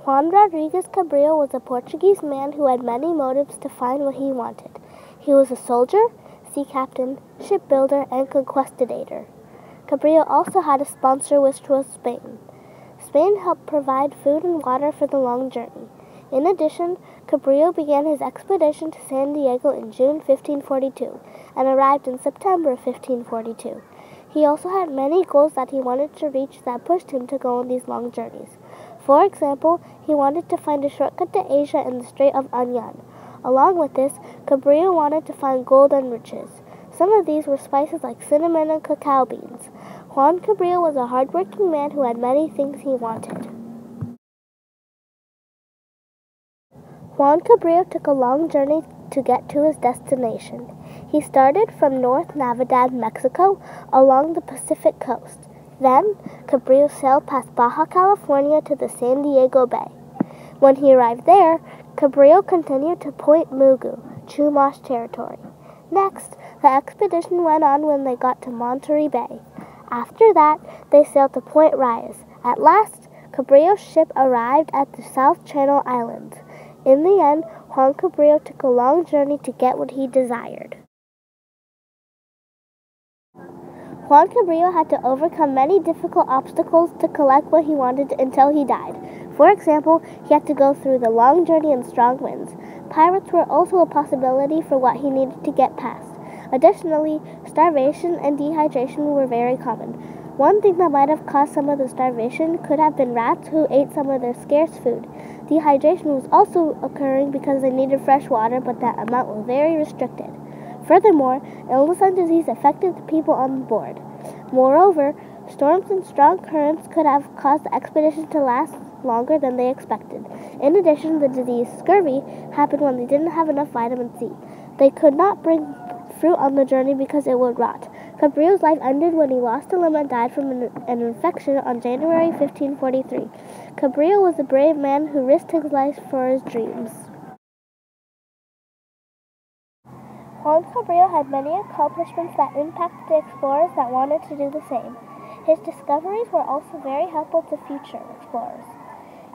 Juan Rodrigues Cabrillo was a Portuguese man who had many motives to find what he wanted. He was a soldier, sea captain, shipbuilder, and conquistador. Cabrillo also had a sponsor, which was Spain. Spain helped provide food and water for the long journey. In addition, Cabrillo began his expedition to San Diego in June 1542 and arrived in September 1542. He also had many goals that he wanted to reach that pushed him to go on these long journeys. For example, he wanted to find a shortcut to Asia in the Strait of Anian. Along with this, Cabrillo wanted to find gold and riches. Some of these were spices like cinnamon and cacao beans. Juan Cabrillo was a hard-working man who had many things he wanted. Juan Cabrillo took a long journey to get to his destination. He started from North Navidad, Mexico, along the Pacific coast. Then, Cabrillo sailed past Baja California to the San Diego Bay. When he arrived there, Cabrillo continued to Point Mugu, Chumash territory. Next, the expedition went on when they got to Monterey Bay. After that, they sailed to Point Reyes. At last, Cabrillo's ship arrived at the South Channel Islands. In the end, Juan Cabrillo took a long journey to get what he desired. Juan Cabrillo had to overcome many difficult obstacles to collect what he wanted until he died. For example, he had to go through the long journey in strong winds. Pirates were also a possibility for what he needed to get past. Additionally, starvation and dehydration were very common. One thing that might have caused some of the starvation could have been rats who ate some of their scarce food. Dehydration was also occurring because they needed fresh water, but that amount was very restricted. Furthermore, illness and disease affected the people on board. Moreover, storms and strong currents could have caused the expedition to last longer than they expected. In addition, the disease scurvy happened when they didn't have enough vitamin C. They could not bring fruit on the journey because it would rot. Cabrillo's life ended when he lost a limb and died from an infection on January 1543. Cabrillo was a brave man who risked his life for his dreams. Juan Cabrillo had many accomplishments that impacted the explorers that wanted to do the same. His discoveries were also very helpful to future explorers.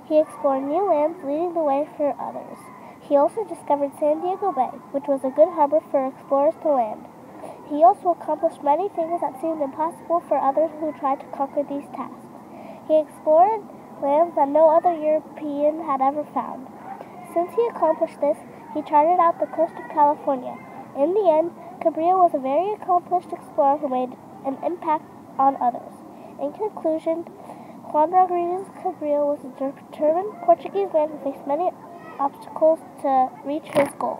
He explored new lands, leading the way for others. He also discovered San Diego Bay, which was a good harbor for explorers to land. He also accomplished many things that seemed impossible for others who tried to conquer these tasks. He explored lands that no other European had ever found. Since he accomplished this, he charted out the coast of California. In the end, Cabrillo was a very accomplished explorer who made an impact on others. In conclusion, Juan Rodrigues Cabrillo was a determined Portuguese man who faced many obstacles to reach his goal.